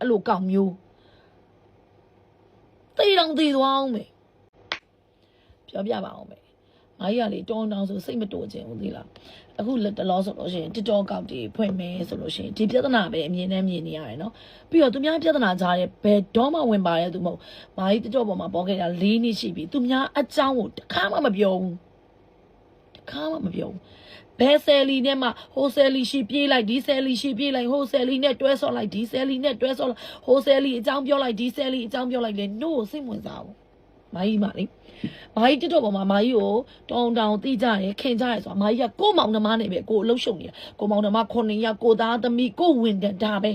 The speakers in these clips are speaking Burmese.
လိုကောင်မျိုးသေတောင်သေသွားအောင်မယ်ပြောပြပါအောင်မယ်မာကြီးကလေတောင်းတောင်းဆိုစိတ်မတိုးခြင်းဦးသေးလားအခုလက်တလောဆိုလို့ရှိရင်တစ်တော်ကောက်တွေဖွင့်မယ်ဆိုလို့ရှိရင်ဒီပြဿနာပဲအမြင်နဲ့မြင်နေရတယ်နော်ပြီးတော့သူများပြဿနာကြားတယ်ဘယ်တော့မှဝင်ပါရဲသူမဟုတ်မာကြီးတစ်တော်ပေါ်မှာပေါ်ခဲ့တာ၄နှစ်ရှိပြီသူများအကြောင်းကိုတစ်ခါမှမပြောဘူးဘယ်ဆယ်လီနဲ့မှဟိုဆယ်လီရှိပြေးလိုက်ဒီဆယ်လီရှိပြေးလိုက်ဟိုဆယ်လီနဲ့တွဲဆော့လိုက်ဒီဆယ်လီနဲ့တွဲဆော့လိုက်ဟိုဆယ်လီအကြောင်းပြောလိုက်ဒီဆယ်လီအကြောင်းပြောလိုက်လေနို့စိတ်ဝင်စားဘူးမာကြီးမလေးမာကြီးတက်တော့ပေါ်မှာမာကြီးကိုတောင်တိကြရဲခင်ကြရဲဆိုတာမာကြီးကကိုမောင်နှမနဲ့ပဲကိုအလုံးရှုံနေတာကိုမောင်နှမ9ယောက်ကိုသားသမီးကိုဝင်တဲ့ဒါပဲ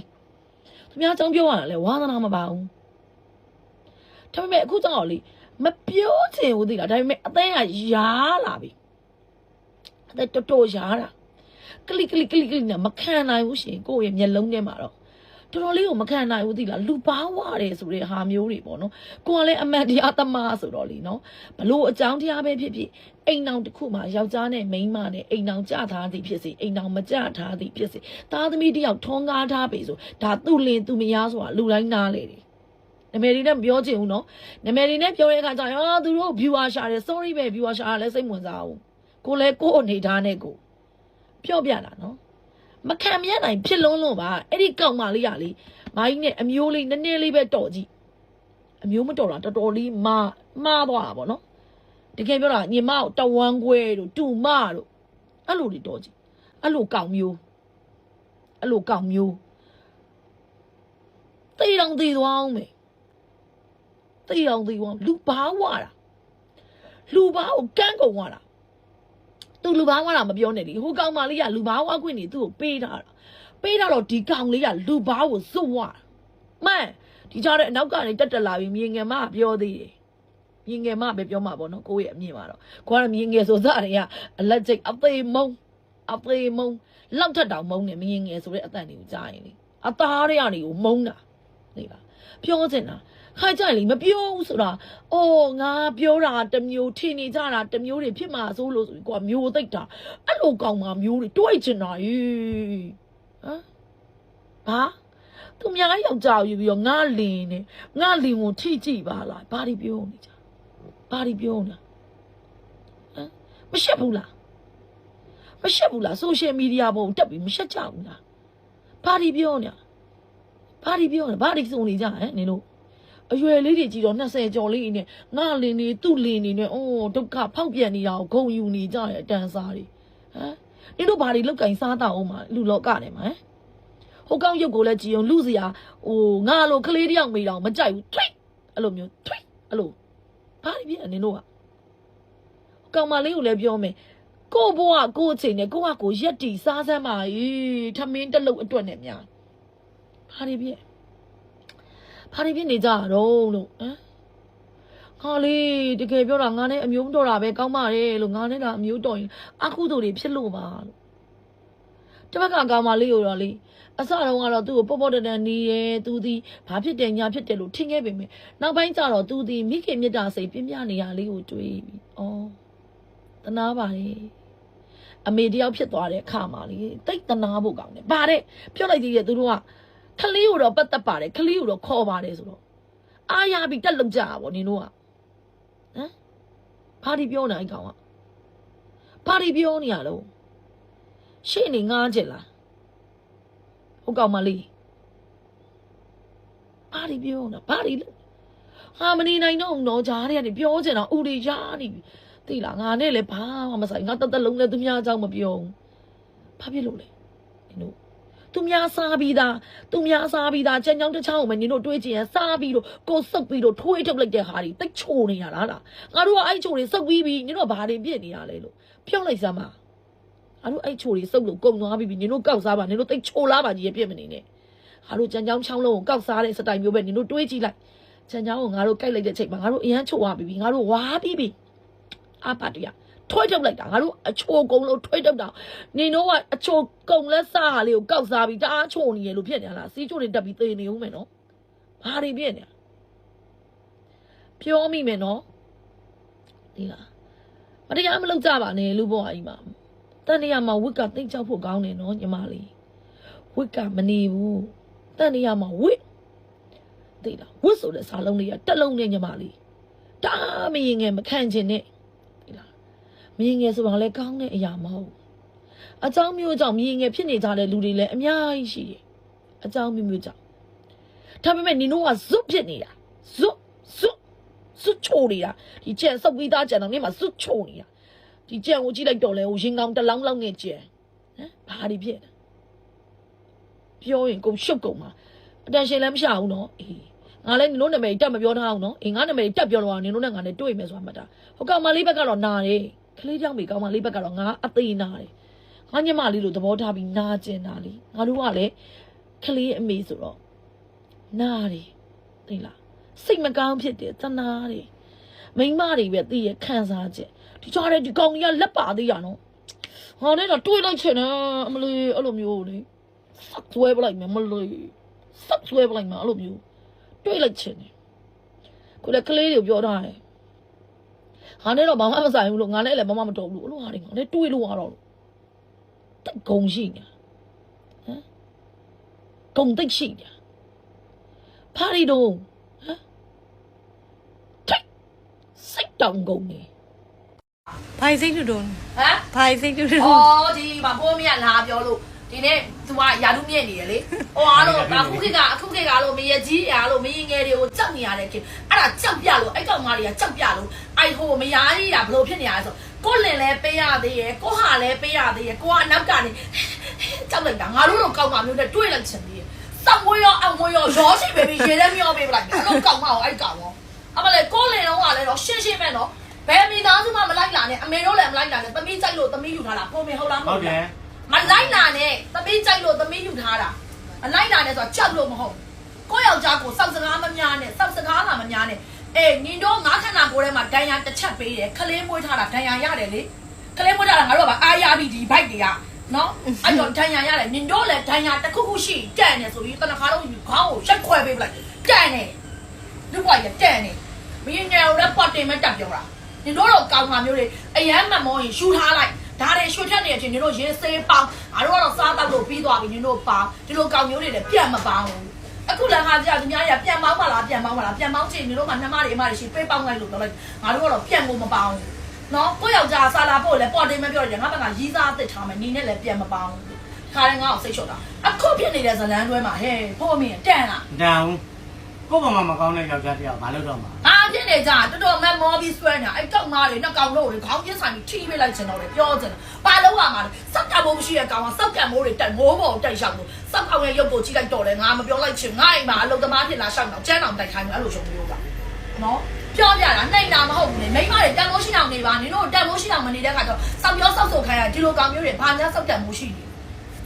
သူများအကြောင်းပြောရတာလေဝါသနာမပါဘူးဒါပေမဲ့အခုကြောက်လေမပြောချင်ဘူးသိလားဒါပေမဲ့အသေးကယားလာပြီအဲ့တော်ရားတာကလီနဲ့မခံနိုင်ဘူးရှင်ကိုယ့်ရဲ့မျက်လုံးထဲမှာတော့တော်တော်လေးကိုမခံနိုင်ဘူးသိလားလူပါဝရတယ်ဆိုတဲ့ဟာမျိုးတွေပေါ့နော်ကိုကလည်းအမှန်တရားသမားဆိုတော့လေနော်ဘလို့အကြောင်းတရားပဲဖြစ်ဖြစ်အိမ်အောင်တစ်ခုမှာယောက်ျားနဲ့မိန်းမနဲ့အိမ်အောင်ကြထားသည်ဖြစ်စေအိမ်အောင်မကြထားသည်ဖြစ်စေသားသမီးတယောက်ထွန်းကားထားပြီဆိုဒါသူ့လင်သူ့မယားဆိုတာလူတိုင်းနားလေတယ်နာမည်တွေနဲ့မပြောချင်ဘူးနော်နာမည်တွေနဲ့ပြောတဲ့အခါကျရင်သူတို့ viewer ရှာတယ် sorry ပဲ viewer ရှာတယ်စိတ်ဝင်စားဘူးကိုလည်းကို့အနေထားနဲ့ကိုပြောပြတာနော်မခံမြတ်နိုင်ဖြစ်လုံးပါအဲ့ဒီကောင်မလေးကလေမိုင်းနဲ့အမျိုးလေးနည်းနည်းလေးပဲတော်ကြည့်အမျိုးမတော်တာတော်တော်လေးမှားသွားတာပေါ့နော်တကယ်ပြောတာညီမကိုတဝမ်းခွဲတို့တူမတို့အဲ့လိုတွေတော်ကြည့်အဲ့လိုကောင်မျိုးသေတောင်သေသွားအောင်မယ်လူဘာဝတာလူဘာကိုကန်းကုန်သွားတာသူလူဘာဝတာမပြောနဲ့လေဟိုကောင်မလေးကလူဘာဝခွင့်နေသူ့ကိုပေးထားတော့ဒီကောင်လေးကလူဘာကိုစွတ်ဝါမှန်ဒီကြားတဲ့အနောက်ကနေတက်လာပြီးမြင်ငယ်မပြောသေးတယ်မြင်ငယ်မပဲပြောမှာပေါ့နော်ကိုယ့်ရဲ့အမြင်မှာတော့ကိုကမြင်ငယ်ဆိုစားတွေကအလက်ကျိတ်အသေးမုံလောက်ထက်တောင်မုံနေမြင်ငယ်ဆိုတဲ့အတန်တွေကိုကြားရင်လေအသားတွေကနေကိုမုံတာသိလားပြောချင်တာခါကြလေမပြောဘူးဆိုတာအော်ငါပြောတာတမျိုးထင်နေကြတာတမျိုးတွေဖြစ်မှာဆိုလို့ဆိုပြီးကိုကမျိုးသိပ်တာအဲ့လိုကောင်မှမျိုးတွေတွေးချင်တာဟမ်ဟာသူများယောက်ျားယူပြီးတော့ငါလင်ကိုထိကြည့်ပါလားဘာတွေပြောနေကြဘာတွေပြောနေတာဟမ်မရှက်ဘူးလားဆိုရှယ်မီဒီယာပေါ်တက်ပြီးမရှက်ကြဘူးလားဘာတွေပြောနေတာဘာတွေစုံနေကြဟမ်နင်တို့အရွယ်လေးတွေကြီးတော့20ကျော်လေးနဲ့ငါလင်နေသူ့လင်နေနဲ့ဒုက္ခဖောက်ပြန်နေတာကိုဂုံယူနေကြတဲ့အတန်းစားတွေဟမ်နင်တို့ဘာတွေလောက်ကင်စားတော့အောင်မလူလောကနဲ့မှာဟိုကောင်းရုပ်ကိုလည်းကြည်အောင်လူစရာငါလိုကလေးတယောက်မိတော့မကြိုက်ဘူးထွိအဲ့လိုမျိုးထွိအဲ့လိုဘာတွေပြနင်တို့ကကောင်မလေးကိုလည်းပြောမယ်ကိုဘွားကိုအချိန်နဲ့ကိုကရက်တီစားစမ်းပါထမင်းတလုံးအတွက်နဲ့များဘာတွေပြနေကြတော့လို့ခါလေးတကယ်ပြောတာငါနဲ့အမျိုးမတော်တာပဲကောင်းပါရဲ့လို့ငါနဲ့ကအမျိုးတော်ရင်အခုတို့တွေဖြစ်လို့ပါလို့တပတ်ကကောင်မလေးကိုတော့လေအစတုန်းကတော့သူ့ကိုပေါ့တန်နေရဲသူဒီဘာဖြစ်တယ်ညာဖြစ်တယ်လို့ထင်ခဲ့ပေမဲ့နောက်ပိုင်းကျတော့သူဒီမိခင်မြတ်တာစိတ်ပြင်းပြနေရလေးကိုတွေးပြီးတနာပါလေအမေတယောက်ဖြစ်သွားတဲ့အခါမှာလေတိတ်တနာဖို့ကောင်းတယ်ပါတဲ့ပြောလိုက်သေးတယ်သူတို့ကခလေးကိုတော့ပတ်သက်ပါတယ်ခလေးကိုတော့ခေါ်ပါတယ်ဆိုတော့အားရပြီးတက်လုံကြတာပေါ့နင်တို့ကဘာဒီပြောနေအဲ့ကောင်ကဘာဒီပြောနေရလို့ရှေ့နေငားကြလားဟုတ်ကောင်မလေးဘာဒီပြောနေဘာဒီဟာမနေနိုင်တော့ကြားရတဲ့ပြောချင်တော့ဦးတွေရနေပြီသိလားငါနဲ့လည်းဘာမှမဆိုင်ငါတက်လုံးနဲ့သူများအကြောင်းမပြောဘူးဘာဖြစ်လို့လဲနင်တို့သူများစားပြီးသားကြံကြောင်းတစ်ချောင်းကိုမနင်တို့တွေးကြည့်ရင်စားပြီးတော့ကိုစုပ်ပြီးတော့ထွေးထုတ်လိုက်တဲ့ဟာတွေတိတ်ချိုနေရတာလားငါတို့ကအဲ့ချိုတွေစုပ်ပြီးပြီနင်တို့ဘာတွေပြစ်နေရလဲလို့ပြောလိုက်စမ်းပါငါတို့အဲ့ချိုတွေစုပ်လို့ကုန်သွားပြီနင်တို့ကောက်စားပါနင်တို့တိတ်ချိုလားပါကြီးရပြစ်မနေနဲ့ငါတို့ကြံကြောင်းချောင်းလုံးကိုကောက်စားတဲ့စတိုင်မျိုးပဲနင်တို့တွေးကြည့်လိုက်ကြံကြောင်းကိုငါတို့ကြိုက်လိုက်တဲ့အချိန်မှာငါတို့အရန်ချိုသွားပြီငါတို့ဝါပြီးပြီအပါတရထွေးထုတ်လိုက်တာငါတို့အချိုကုံလို့ထွေးထုတ်တာနင်တို့ကအချိုကုံလက်စားဟာလေးကိုကောက်စားပြီးတအားချိုနေရလို့ဖြစ်နေလားစီးချိုတွေတက်ပြီးသေနေဦးမယ်နော်ဘာတွေဖြစ်နေပြောမိမယ်နော်ဒီလားမတရားမလုပ်ကြပါနဲ့လူဘွားကြီးမှာတန်တရားမှာဝစ်ကတိတ်ကြောက်ဖို့ကောင်းတယ်နော်ညီမလေးဝ ဝစ်ကမနေဘူးတန်နေရမှာဝစ်သိလားဝစ်ဆိုတဲ့စာလုံးလေးကတက်လုံးနဲ့ညီမလေးဒါမရင်ငယ်မခံချင်နဲ့သိလားမရင်ငယ်ဆိုတာလည်းကောင်းတဲ့အရာမဟုတ်အကြောင်းမျိုးကြောင့်မရင်ငယ်ဖြစ်နေကြတဲ့လူတွေလည်းအများကြီးရှိတယ်အကြောင်းမျိုးကြောင့်ဒါပေမဲ့နင်တို့ကဇွတ်ဖြစ်နေတာဇွတ်ချိုးနေတာဒီကျန်စုပ်ပြီးသားကျန်တော့နေမှာဇွတ်ချိုးနေတာဒီကျန်ကိုကြည့်လိုက်တော့လဲဟိုရင်ကောင်တလောင်းလောက်နဲ့ကျန်ဟမ်ဘာတွေဖြစ်လဲပြောရင်ကုန်ရှုပ်ကုန်မှာအတန်ရှင်လည်းမရှာဘူးနော်အေးငါလည်းနင်တို့နာမည်တက်မပြောထားအောင်နော်အေးငါနာမည်တက်ပြောတော့နင်တို့နဲ့ငါနဲ့တွေ့မယ်ဆိုတာမှတ်တာဟိုကောင်မလေးဘက်ကတော့နာတယ်ကလေးကြောင့်မိကောင်မလေးဘက်ကတော့ငါအသေးနာတယ်ငါညမလေးလိုသဘောထားပြီးနာကျင်တာလေငါတို့ကလည်းကလေးအမေဆိုတော့နာတယ်သိလားစိတ်မကောင်းဖြစ်တယ်သနာတယ်မိန်းမတွေပဲသိရခံစားချက်ဒီကြားတဲ့ဒီကောင်ကြီးကလက်ပါသေးရနော်ဟောနဲ့တော့တွေးလိုက်ချင်တယ်အမလေးအဲ့လိုမျိုးလေဆက်သွဲပလိုက်မယ်မလို့ဆက်သွဲပလိုက်မယ်အဲ့လိုမျိုးတွေးလိုက်ချင်တယ်ကိုလည်းကလေးတွေပြောထားတယ်ဟာနဲ့တော့ဘာမှမဆိုင်ဘူးလို့ငါလည်းလည်းဘာမှမတော်ဘူးလို့အဲ့လိုဟာတွေငါလည်းတွေးလို့ရတော့တက်ဂုံရှိနေဟမ်ဂုံတိတ်ရှိနေဖာရီတော့ဟမ်စိတ်တောင်ကုန်နေဘာစိတ်တူတုံးဟမ်ဘာစိတ်တူတုံးအော်ဒီမဖိုးမရလာပြောလို့ဒီနေ့ तू ကယာတုမြင့်နေရလေဟိုအားလို့ဒါအခုခေတ်ကလို့မရကြီးရလို့မရင်ငယ်တွေကိုကြောက်နေရတဲ့ခင်အဲ့ဒါကြောက်ပြလို့အဲ့ကောင်မတွေကကြောက်ပြလို့အဲ့ဟိုမယားကြီးတာဘလို့ဖြစ်နေရလဲဆိုကိုလင်လဲပေးရသေးရယ်ကိုဟာလဲပေးရသေးရယ်ကိုကအနောက်ကနေကြောက်လိုက်တာငါတို့တော့ကောက်ပါမျိုးနဲ့တွေးလိုက်ချင်သေးတယ်စောက်မွေးရောအမွေးရောရောရှိပဲရေထဲမျောပေးပလိုက်တယ်အဲ့လိုကောက်မအောင်အဲ့ကောင်ရောအမလေးကိုလင်တော့ကလည်းတော့ရှင်းရှင်းပဲနော်ဘယ်မိသားစုမှမလိုက်လာနဲ့အမေတို့လည်းမလိုက်လာနဲ့သမီးကြိုက်လို့သမီးယူထားတာပုံမဟုတ်လားဟုတ်တယ်မလိုက်လာနဲ့သမီးကြိုက်လို့သမီးယူထားတာမလိုက်လာနဲ့ဆိုတော့ကြောက်လို့မဟုတ်ကိုယောက်ျားကိုစောက်စကားမများနဲ့စောက်စကားမများနဲ့အေးညီတို့ငါးခဏကိုထဲမှာဒဏ်ရာတစ်ချက်ပေးတယ်ခလေးမွေးထားတာဒဏ်ရာရတယ်လေခလေးမွေးထားတာငါတို့ကအားရပြီးဒီဘိုက်တွေကနော်အဲ့တော့ဒဏ်ရာရတယ်ညီတို့လည်းဒဏ်ရာတစ်ခုခုရှိတန့်နေဆိုပြီးတနခါတော့ခေါင်းကိုရက်ခွဲပေးပလိုက်တန့်နေလူကရတန့်နေမင်းငယ်တော့ပတ်တင်မဲ့တက်ပြောတာညီတို့တော့ကောင်းတာမျိုးတွေအရန်မမောရင်ရှူထားလိုက်ဒါတွေရွှေထက်နေတဲ့အချိန်ညီတို့ရေစေးပေါင်းငါတို့ကတော့စားတော့လို့ပြီးသွားပြီညီတို့ပေါင်းဒီလိုကောင်းမျိုးတွေလည်းပြတ်မပေါင်းဘူးအခုလည်းခါကြသူများတွေကပြန်ပေါင်းပါလားပြန်ပေါင်းချင်ညီတို့မှနှမတွေအမတွေရှိပေးပေါင်းလိုက်လို့ပြောလိုက်ငါတို့ကတော့ပြန်ကိုမပေါင်းဘူးနော်ကိုယောက်ျားစားလာဖို့လည်းပေါ်တင်မပြောရတယ်ငါဘက်ကရီးစားအစ်ထားမယ်နီနဲ့လည်းပြန်မပေါင်းဘူးခါရင်ငါ့ကိုစိတ်ချော့တာအခုဖြစ်နေတဲ့ဇလန်းတွဲမှာဟဲ့ဖို့မင်းတန်လားတန်ကိုဘာမှမကောင်းတဲ့ယောက်ျားတယောက်ဘာလုပ်တော့မှာအားဖြစ်နေကြတော်တော်မှမောပြီးဆွဲနေတာအဲ့ကောက်မားတွေနှကောင်လို့တွေခေါင်းကျင်းဆိုင်ပြီးထိပေးလိုက်ချင်တော့တယ်ပြောချင်တယ်ဘာလို့ရမှာလဲစောက်ကမိုးမရှိတဲ့ကောင်ကစောက်ကမိုးတွေတက်မိုးပေါ်တက်ရောက်လို့စောက်ကောင်ရဲ့ရုပ်ကိုကြည့်လိုက်တော့တယ်ငါမပြောလိုက်ချင်ငါ့အိမ်မှာအလုပ်သမားဖြစ်လာရှောက်တော့ကျန်းအောင်တိုက်ခိုင်းမယ်အဲ့လိုရှုံမျိုးပါနော်ပြောပြတာနှိမ်တာမဟုတ်ဘူးလေမိမတွေတန်မိုးရှိအောင်နေပါနင်တို့တန်မိုးရှိအောင်မနေတဲ့ခါတော့စောက်ပြောစောက်ဆိုခိုင်းရဒီလိုကောင်မျိုးတွေဘာများစောက်တန်မိုးရှိန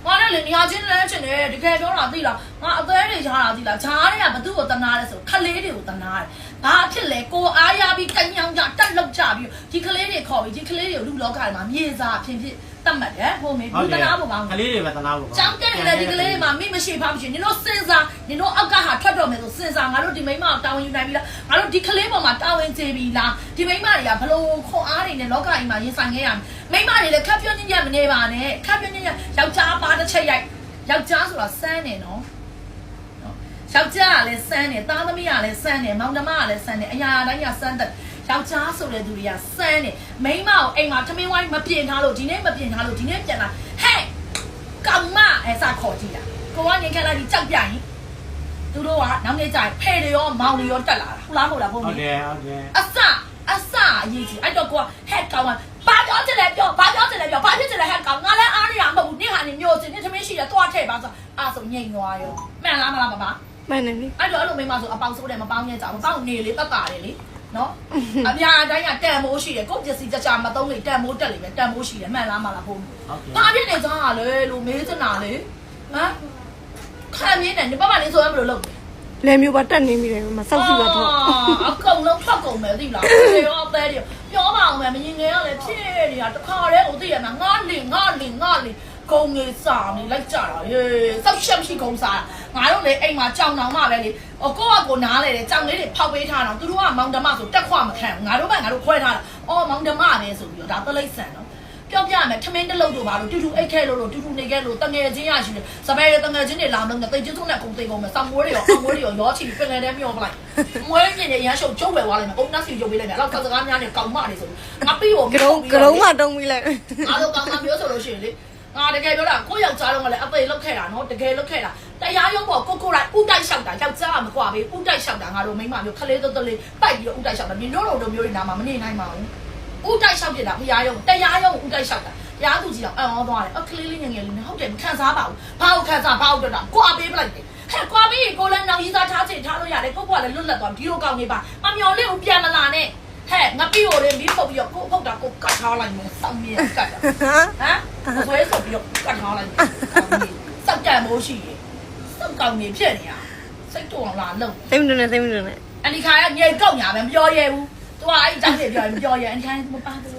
ေငါလည်းနေရာချင်းလဲချင်တယ်တကယ်ပြောတာသိလားငါအသေးတွေရှားတာသိလားဂျားတွေကဘသူ့ကိုတနာလဲဆိုခလေးတွေကိုတနာတယ်ဘာဖြစ်လဲကိုအားရပြီးကညောင်းကြတက်လောက်ကြပြီးဒီခလေးတွေခေါ်ပြီးဒီခလေးတွေကိုလူလောကထဲမှာမြေစာဖြစ်တတ်မှတ်တယ်ဟိုမေဘူးတနာဖို့ပါခလေးတွေပဲတနာဖို့ပါကျောင်းတက်နေတဲ့ဒီကလေးတွေမှာမိမရှိဖားမရှိနင်တို့စင်စာနင်တို့အောက်ကဟာထွက်တော့မယ်ဆိုစင်စာငါတို့ဒီမိမကိုတာဝန်ယူနိုင်ပြီလားငါတို့ဒီကလေးပေါ်မှာတာဝန်ကျေပြီလားဒီမိမတွေကဘလို့ခွန်အားတွေနဲ့လောကကြီးမှာရင်ဆိုင်ခဲ့ရမယ်မိမတွေလည်းခပ်ပြောင်းညံ့မနေပါနဲ့ခပ်ပြောင်းညံ့ယောက်ျားပါတစ်ချက်ရိုက်ယောက်ျားဆိုတာစမ်းနေနော်ယောက်ျားကလည်းစမ်းနေသားသမီးကလည်းစမ်းနေမောင်နှမကလည်းစမ်းနေအရာတိုင်းကစမ်းတဲ့ယောက်ျားဆိုတဲ့သူတွေကစမ်းနေမိန်းမကိုအိမ်မှာထမင်းဝိုင်းမပြင်ထားလို့ဒီနေ့မပြင်ထားလို့ဒီနေ့ပြန်လာဟဲ့ကောင်မအဲစားခေါ်ကြည့်တာကိုကနေခက်လိုက်ပြီးကြောက်ပြရင်သူတို့ကနောက်နေ့ကျရင်ဖဲတွေရောမောင်တွေရောတက်လာတာဟုတ်လားဘုံဟုတ်တယ်အစအရေးကြီးအဲ့တော့ကိုကဟဲ့ကောင်ဘာပြောချင်လဲပြောဘာဖြစ်ချင်လဲဟဲ့ကောင်ငါလည်းအားရမှာမဟုတ်ဘူးနေ့ဟာနေမျိုးစင်းနေ့ထမင်းရှိတယ်တွားထည့်ပါဆိုအားဆိုငိမ့်သွားရောမှန်လားမလားမပါမှန်တယ်လေအဲ့တော့အဲ့လိုမိမဆိုအပေါင်းဆိုးတယ်မပေါင်းရဲကြဘူးပေါင်းနေလေတက်တာတယ်လေနော်အများအတိုင်းကတန်မိုးရှိတယ်ကိုပစ္စည်းကြမသုံးလေတန်မိုးတက်လေပဲတန်မိုးရှိတယ်မှန်လားမလားဘုံဘာဖြစ်နေကြလဲလို့မေးချင်တာလေဟမ်ခံရင်းနဲ့ဒီဘက်ကနေဆိုရင်ဘယ်လိုလုပ်လဲလေမျိုးပါတက်နေမိတယ်မဆောက်စီပါတော့အကုန်လုံးထွက်ကုန်မယ်သိလားဒီရောအသေးတွေပြောပါအောင်မယ်မရင်ငယ်ကလည်းဖြစ်နေတာတခါတည်းကိုသိရမှာငါလင်ကုံငယ်စာနေလိုက်ကြတာဟေးစောက်ရှက်ရှိကုံစာငါတို့လေအိမ်မှာကြောင်တောင်မှပဲလေကိုကနားလေတယ်ကြောင်လေးတွေဖောက်ပေးထားတော့သူတို့ကမောင်ဓမ္မဆိုတက်ခွမခံငါတို့ကခွဲထားတာအော်မောင်ဓမ္မပဲဆိုပြီးတော့ဒါသလိတ်ဆန်နော် ပြောပြမယ်ထမင်းတစ်လုံးတို့ပါလို့တူတူအိတ်ခဲလို့တူတူနေခဲလို့တငယ်ချင်းရရှိတယ်စပယ်တငယ်ချင်းတွေလာမလို့တိတ်ကျွန်းနဲ့ကုန်သိကုန်မယ်စောင်းမိုးတွေရောအောင်မိုးတွေရောချီပင်လယ်ထဲမျောပလိုက်မွေးမြင်နေရရှုပ်ကျုပ်ပဲသွားလိုက်မယ်အုံနက်စီကျုပ်ပေးလိုက်မယ်အဲ့တော့စကားများနဲ့ကောင်းမနေဆိုငါပြီးကို ကရုံးမှတုံးပြီးလိုက် အားလုံးကောင်းမှပြောဆိုလို့ရှိရင်လေငါတကယ်ပြောတာကိုယောက်ျားတော့ကလည်းအသေးလောက်ခဲ့တာနော်တကယ်လောက်ခဲ့တာတရားရုံးပေါ်ကိုရိုက်ဥတိုက်လျှောက်တာယောက်ျားကမကွာပဲဥတိုက်လျှောက်တာငါတို့မိန်းမမျိုးခလေးသွတ်သွတ်လေးပိုက်ပြီးတော့ဥတိုက်လျှောက်တာမြင်တို့လိုမျိုးတွေနာမှာမနေနိုင်ပါဘူးဥတိုက်လျှောက်ပြတာဖရားရုံးတရားရုံးဥတိုက်လျှောက်တာတရားသူကြီးတော့အံ့ဩသွားတယ်အခလေးလေးငယ်ငယ်လေးနဲ့ဟုတ်တယ်မခံစားပါဘူးဘာလို့ခံစားဘာလို့တော့ကွာပေးပလိုက်တယ်ဟဲ့ကွာပြီးကိုလည်းနောက်ရေးစားထားချင်ထားလို့ရတယ်ကိုကလည်းလွတ်လပ်သွားဒီလိုကောင်းနေပါအမျော်လေးကိုပြန်မလာနဲ့ဟဲ့ငါပြီးကိုလည်းမီးပုတ်ပြီးတော့ကိုဖုတ်တာကိုကတ်ထားလိုက်မယ်စောင်းမြင်ကတ်တာဟမ်ဆွဲဆိုပြီးတော့ကတ်ထားလိုက်စောက်ကြံမိုးရှိရေစောက်ကောင်းနေဖြစ်နေရစိတ်တူအောင်လာလုံး စိတ်မတွနဲ့အန်ဒီခါကငယ်ကောက်ညာပဲမပြောရဲဘူးသူကအဲ့အကြောင်းတွေပြောရင်မပြောရဲအန်ဒီခါမပါဘူး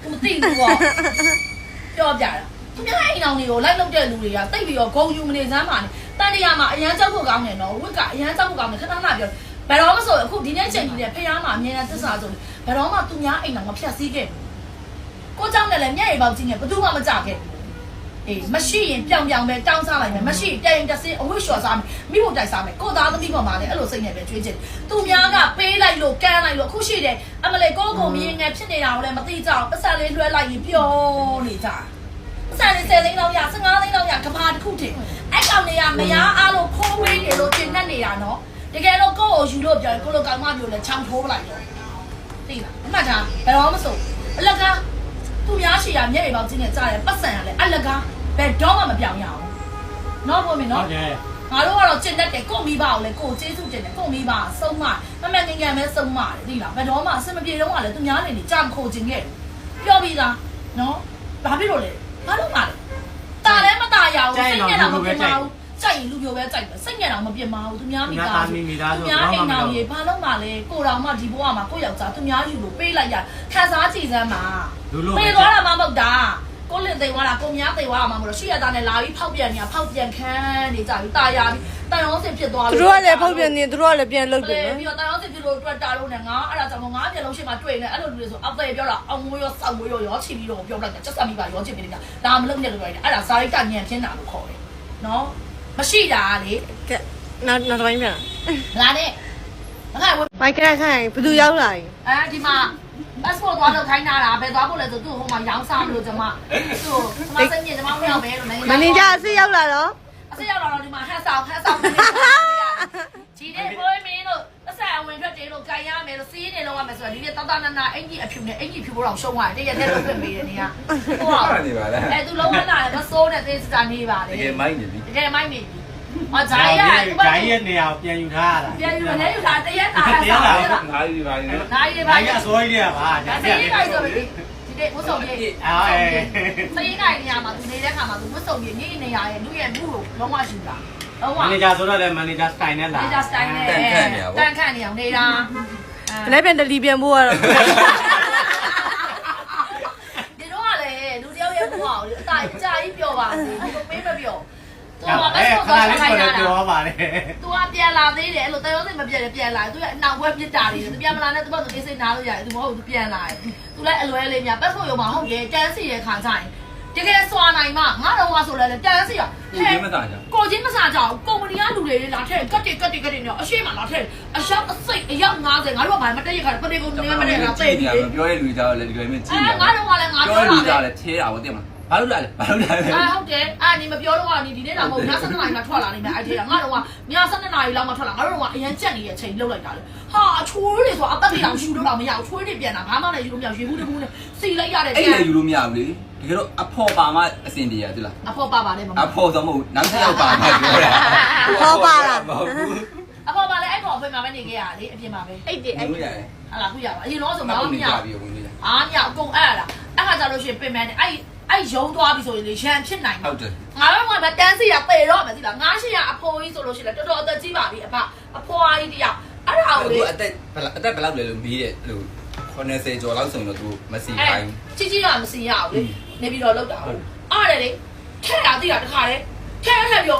သူမသိဘူးပေါ့ပြောပြတာသူများအိမ်အောင်တွေကိုလိုက်လုပ်တဲ့လူတွေကတိတ်ပြီးတော့ဂုံယူမနေစမ်းပါနဲ့တန်တရားမှာအရန်ကြောက်ဖို့ကောင်းတယ်နော်ဝစ်ကအရန်ကြောက်ဖို့ကောင်းတယ်ခဏခဏပြောဘယ်တော့မှဆိုအခုဒီနေ့ချိန်ကြီးနဲ့ဖះမှာအမြဲတမ်းသစ္စာဆိုဘယ်တော့မှသူများအိမ်တော်မဖြတ်စည်းခဲ့ကိုเจ้าနဲ့လည်းမျက်ရည်ပေါက်ကြီးနဲ့ဘယ်သူမှမကြခဲ့အေးမရှိရင်ပြောင်ပြောင်ပဲတောင်းစားလိုက်မယ်မရှိရင်တိုင်တစင်းအဝတ်လျှော်စားမယ်မိဖို့တိုက်စားမယ်ကိုသားသမီးပေါ်မှာလည်းအဲ့လိုစိတ်နဲ့ပဲကြွေးချင်သူများကပေးလိုက်လို့ကမ်းလိုက်လို့အခုရှိတယ်အမလေးကိုကိုမြင်ငယ်ဖြစ်နေတာကိုလည်းမသိကြအောင်ပတ်စံလေးလွှဲလိုက်ရင်ပျော်နေကြပတ်စံလေး10သိန်းလောက်ရ15သိန်းလောက်ရကဘာတစ်ခုထင်အဲ့ကောင်တွေကမယားအားလို့ခိုးပေးနေလို့တင်နေနေတာနော်တကယ်တော့ကိုယ့်ကိုယူလို့ပြောရင်ကိုလိုကောင်မမျိုးလဲချောင်းထိုးပလိုက်တော့သိလားအမှတ်ထားဘယ်တော့မှမစိုးအလကားသူများရှိရမျက်ရည်ပေါက်ချင်းနဲ့ကြားတယ်ပတ်စံရလဲအလကားဘယ်တော့မှမပြောင်းရအောင်နော်ဘုံမင်းနော်ငါတို့ကတော့ကျင့်တတ်တယ်ကိုမိဘကိုလည်းကိုကျေးဇူးတင်တယ်ကိုမိဘဆုံးမမမငငယ်မဲဆုံးမတယ်သိလားဘယ်တော့မှအစမပြေတော့ကလည်းသူများနေနေကြာမခိုခြင်းခဲ့ပြောပြီးသားနော်ဘာဖြစ်လို့လဲဘာလို့မှလဲတာလည်းမတာရအောင်စိတ်နဲ့တော့မပြမဘူးကြိုက်ရင်လူပြိုပဲကြိုက်တယ်စိတ်နဲ့တော့မပြမဘူးသူများမိသားစုသူများအိမ်တော်ကြီးဘာလို့မှလဲကိုတော်မှဒီဘဝမှာကိုယောက်ျားသူများယူလို့ပေးလိုက်ရခံစားကြည့်စမ်းပါပေးသွားတာမှမဟုတ်တာကိုလင်သိသွားတာကိုများသိသွားတာမှမဟုတ်တော့ရှိရတာနဲ့လာပြီးဖောက်ပြန်ဖောက်ပြန်ခန်းနေကြပြီးတာယာပြီးတန်ရောစင်ဖြစ်သွားလို့သူတို့ကလည်းဖောက်ပြန်နေသူတို့ကလည်းပြန်လုပ်တယ်ပြီးတော့တန်ရောစင်ဖြစ်လို့တွက်တာလို့နဲ့ငါအဲ့ဒါကြောင့်ငါပြန်လုံးရှိမှတွေ့နေအဲ့လိုလူတွေဆိုအသေးပြောတာအောင်မိုးရောစောက်မိုးရောချီပြီးတော့ပြောလိုက်တယ်ချက်ဆက်မိပါရောချစ်ပြီးနေတာဒါမလုပ်နဲ့လို့ပြောတယ်အဲ့ဒါဇာရိကညံပြင်းတာလို့ခေါ်တယ်နော်မရှိတာလေကဲနောက်ပိုင်းပြန်လာနဲ့ငါဝယ်မိုက်ခက်ခိုင်းဘယ်သူရောက်လာရင်ဒီမှာpassport သွားလို့ခိုင်းတာဘယ်သွားဖို့လဲဆိုသူ့ဟိုမှာရောင်းစားလို့ကျွန်မသူ့မစင်းညကျွန်မမရောက်ပဲလို့မနေကြအစ်ရောက်လာတော့အစ်ရောက်လာတော့ဒီမှာဟက်ဆောင်ဒီနေ့ဘိုးမင်းတို့အဆက်အဝင်ထွက်တယ်လို့ကြိုင်ရမယ်လို့စီးနေလောက်ရမယ်ဆိုတော့ဒီနေ့တတနာအင်ကြီးအဖြူနဲ့အင်ကြီးဖြူဖို့တော့ရှုံးသွားတယ်တရက်တည်းလို့ပြင်ပေးတယ်နေကဟုတ်နေပါလားသူလုံးဝလာတယ်မစိုးနဲ့သေစတာနေပါလေတကယ်မိုက်နေပြီတကယ်မိုက်နေပြီဂျိုင်းရဲ့နေရာပြန်ယူထားရတာပြန်ယူလဲယူတာတရက်တာငါးရီပါနေငါးရီပါအစိုးရတွေကပါဒါစီးလိုက်ဆိုပြီးဒီနေ့မစုံပြေစီးလိုက်နေရမှာသူနေတဲ့ခါမှာသူမစုံပြေနေနေရရဲ့လူရဲ့မှုကိုလုံးဝယူတာလုံးဝမန်နေဂျာဆိုတော့လည်းမန်နေဂျာစတိုင်နဲ့လာမန်နေဂျာစတိုင်နဲ့တန်ခန့်နေအောင်နေတာလည်းပြန်တလီပြန်ဖို့ကတော့ဒီတော့ကလည်းလူတယောက်ရဲ့ဘဝကိုအတားကြာကြီးပြောပါစေကိုမေးမပြောသူကပတ်စံသွားခိုင်းတာပြောပါလေသူကပြန်လာသေးတယ်အဲ့လိုတယောက်စိတ်မပြတ်တယ်ပြန်လာသူကအနောက်ဘက်ပြစ်တာတွေသူပြန်မလာနဲ့သူကသူကိစ္စနားလို့ရတယ်သူမဟုတ်သူပြန်လာတယ်သူလည်းအလွဲလေးများပတ်ဖို့ရုံမှာဟုတ်ရဲ့တန်းစီတဲ့ခါကျရင်တကယ်စွာနိုင်မှငါတော့ကဆိုလဲတန်းစီရကိုချင်းမစားကြဘူးကုမ္ပဏီကလူတွေလာထည့်ကတ်နေအရှိမလာထည့်အရှောက်အစိတ်အယောက်90ငါတို့ကဘာမှတည့်ရခါပတေကိုနေမနေတာသိပြီပြောရလူကြောက်လည်းဒီလိုမျိုးကြည့်ရငါတို့ကလည်းငါပြောတာလူကြောက်လည်းသေးတာဟုတ်တယ်မဘာလို့လဲဟုတ်တယ်နေမပြောတော့ဒီနေ့တော့မဟုတ်ည7 နာရီမှထွက်လာနေမယ်အဲ့ဒီကငါတို့ကည7 နာရီလောက်မှထွက်လာငါတို့ကအရန်ကြက်နေတဲ့ချိန်လှုပ်လိုက်တာလေဟာအချိုးတွေဆိုအသက်တွေတောင်ယူလို့တော့မရဘူးချွေးတွေပြန်တာဘာမှလည်းယူလို့မရဘူးရေဘူးတဘူးနဲ့စီလိုက်ရတယ်အဲ့လေယူလို့မရဘူးလေတကယ်တော့အဖော်ပါမှအစင်ပြေရသလားအဖော်ပါလေမမအဖော်ဆိုမဟုတ်နောက်တစ်ယောက်ပါမှပြောတာအဖော်ပါလားမဟုတ်ဘူးအဖော်ပါလေအဲ့ပေါ်အဖေမှာပဲနေခဲ့ရလေအပြင်မှာပဲအဲ့ဒီအဲ့ဒီဟာလားခုရပါအရင်တော့ဆိုမမမြအားမြအကုန်အဲ့လားအဲ့ခါကျလို့ရှိရင်ပြင်မယ်အဲ့ရုံးသွားပြီဆိုရင်လေရန်ဖြစ်နိုင်ဟုတ်တယ်ငါတို့ကတန်းစီရပေတော့မယ်သိလား900အဖိုးကြီးဆိုလို့ရှိရင်တော်တော်အသက်ကြီးပါပြီအဖွားကြီးတယောက်အဲ့ဒါကိုလေအသက်ဘယ်လောက်လဲလို့မေးတယ်လို့90ကျော်လောက်ဆိုရင်တော့သူမစီခိုင်းကြီးကမစီရအောင်လေနေပြီးတော့လောက်တာအားတယ်လေထဲတာသိတာတခါလေထဲပြေ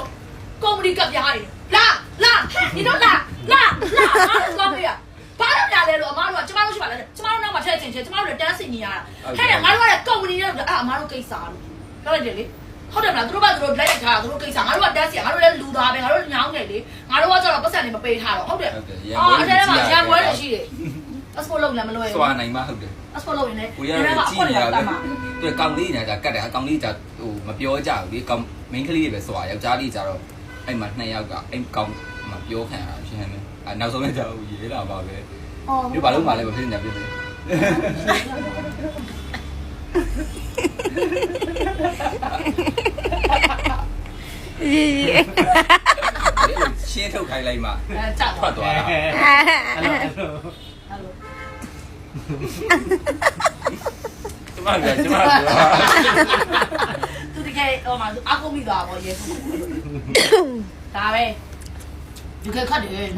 ာကုမ္ပဏီကပ်ပြားနေလာဒီတော့လာငါသွားပြရ ဘာလို့ညာလဲလို့အမားတို့ကကျမတို့ရှိပါလားကျမတို့နောက်မှာထည့်ချင်ချင်ကျမတို့လည်းတန်းစင်နေရတာဟဲ့ငါတို့ကကုမ္ပဏီနဲ့အမားတို့ကိစ္စလို့ပြောလိုက်တယ်လေဟုတ်တယ်မလားသူတို့ကသူတို့လိုက်ထားတာသူတို့ကိစ္စငါတို့ကတန်းစီငါတို့လည်းလူသားပဲငါတို့ညောင်းနေလေငါတို့ကကျတော့ပတ်စံနေမပေးထားတော့ဟုတ်တယ်အဲ့ဒါမှရံပွဲတွေရှိတယ် passport လုပ်လည်းမလုပ်ရဘူး စွာနိုင်မှဟုတ်တယ် passport လုပ်ရင်လည်း ကိုရကြည့်နေရတယ်သူကောင်လေးညာကတ်တယ်အကောင်လေးကဟိုမပြောကြဘူးလေကောင် main ကလေးတွေပဲစွာယောက်ျားလေးကြတော့အဲ့မှာ2ယောက်ကအဲ့ကောင်မပြောခံရတာရှင်းတယ်အဲ့နောက်ဆုံးလည်းကြတော့ရေးလာပါပဲဒီဘာလို့မှလည်းမဖြစ်နေပြည့်ရှင်းထုတ်ခိုင်းလိုက်မှ ကြောက် ထွက်သွားတာ အဲ့လို ကျမက သူတကယ်ဟိုမှာအကုမိသွားပါဘောရေဒါပဲဒီကခတ်တယ်နော်